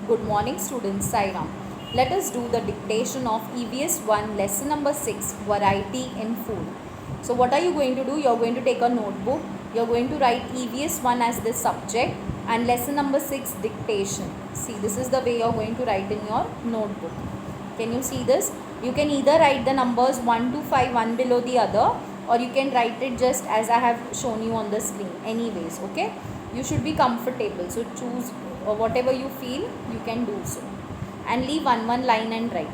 Good morning students, Sai Ram. Let us do the dictation of EVS 1 lesson number 6, variety in food. So what are you going to do? You are going to take a notebook. You are going to write EVS 1 as the subject and lesson number 6 dictation. See, this is the way you are going to write in your notebook. Can you see this? You can either write the numbers 1 to 5 one below the other, or you can write it just as I have shown you on the screen. Anyways, okay? You should be comfortable. So choose whatever you feel, you can do so. And leave one line and write.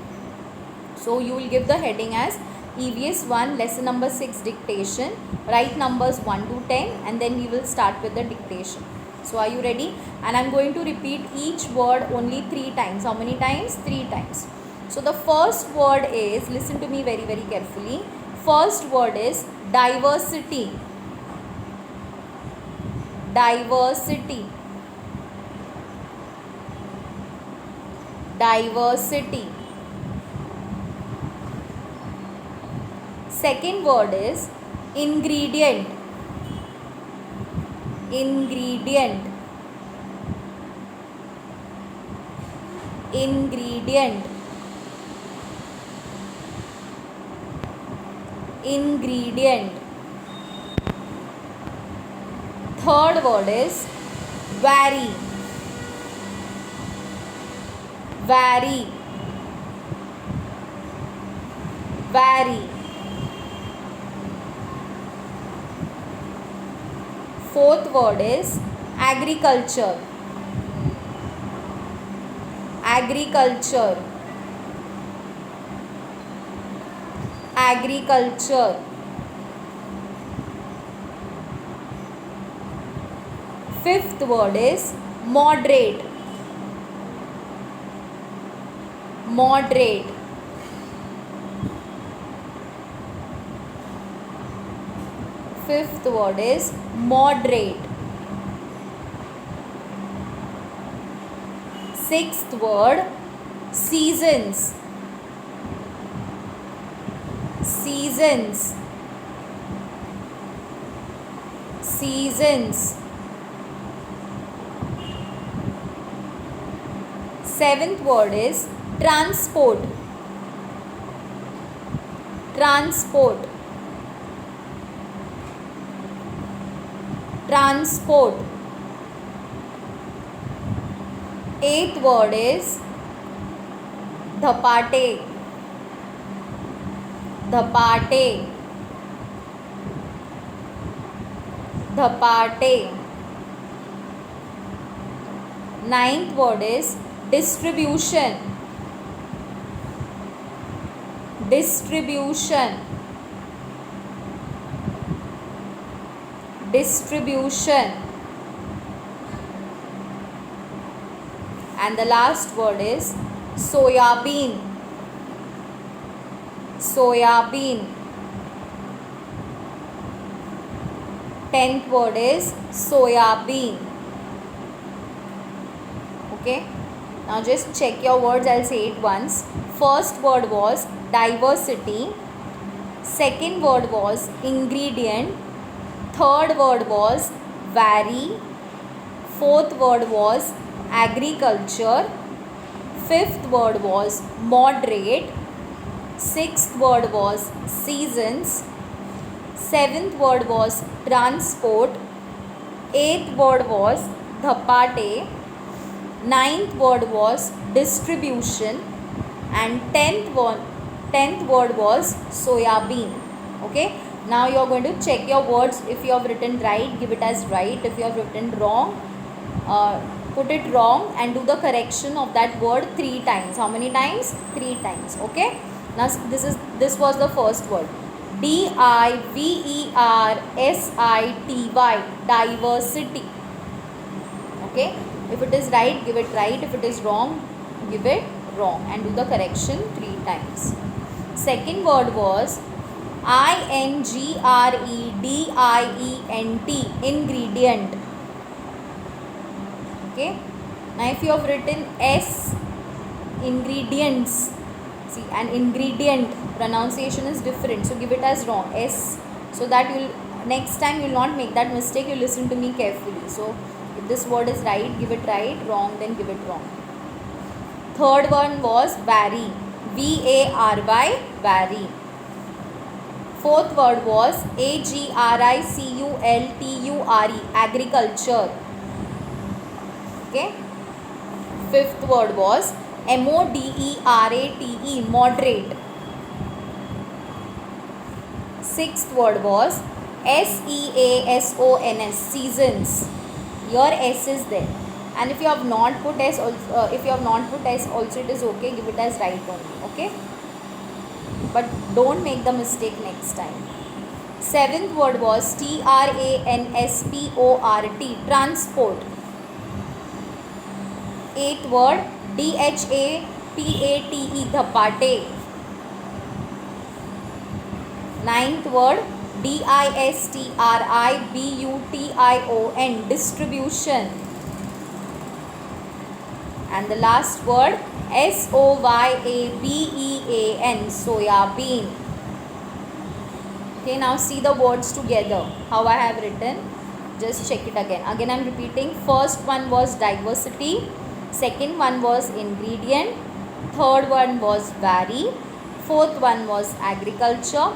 So you will give the heading as EVS 1 lesson number 6 dictation. Write numbers 1 to 10 and then we will start with the dictation. So are you ready? And I am going to repeat each word only 3 times. How many times? 3 times. So the first word is, listen to me very carefully. First word is diversity. Diversity. Diversity. Second word is ingredient. Ingredient. Ingredient. Ingredient. Third word is vary. Vary. Vary. Fourth word is agriculture. Agriculture. Agriculture. Fifth word is moderate. Moderate. Fifth word is moderate. Sixth word seasons. Seasons. Seasons. Seventh word is transport. Transport. Transport. Eighth word is dhapate. Dhapate. Dhapate. Ninth word is distribution. Distribution. Distribution. And the last word is soya bean. Soya bean. 10th word is soya bean. Okay. Now just check your words. I'll say it once. First word was diversity. Second word was ingredient. Third word was vary. Fourth word was agriculture. Fifth word was moderate. Sixth word was seasons. Seventh word was transport. Eighth word was dhapate. Ninth word was distribution. And tenth word was soya bean. Okay. Now you are going to check your words. If you have written right, give it as right. If you have written wrong, put it wrong and do the correction of that word 3 times. How many times? 3 times. Okay. Now this was the first word. diversity. Diversity. Okay. If it is right, give it right. If it is wrong, give it wrong and do the correction 3 times. Second word was ingredient. Ingredient. Okay. Now if you have written S, ingredients, see, an ingredient pronunciation is different, so give it as wrong, S, so that you will next time you will not make that mistake. You listen to me carefully. So if this word is right, give it right, wrong, then give it wrong. Third one was vary, VARY, vary. Fourth word was AGRICULTURE, agriculture. Okay. Fifth word was MODERATE, moderate. Sixth word was SEASONS, seasons. Your S is there, and if you have not put S also, it is okay. Give it as right only. Okay, but don't make the mistake next time. Seventh word was TRANSPORT, transport. Eighth word DHAPATE, dhapate. Ninth word DISTRIBUTION, distribution. And the last word SOYABEAN, soya bean. Okay, now see the words together, how I have written. Just check it again. Again I am repeating. First one was diversity. Second one was ingredient. Third one was vary. Fourth one was agriculture.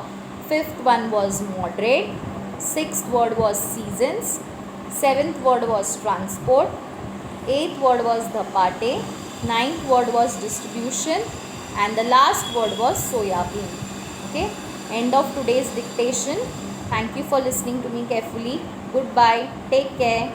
Fifth one was moderate. Sixth word was seasons. Seventh word was transport. Eighth word was dhapate. Ninth word was distribution. And the last word was soya bean. Okay. End of today's dictation. Thank you for listening to me carefully. Goodbye. Take care.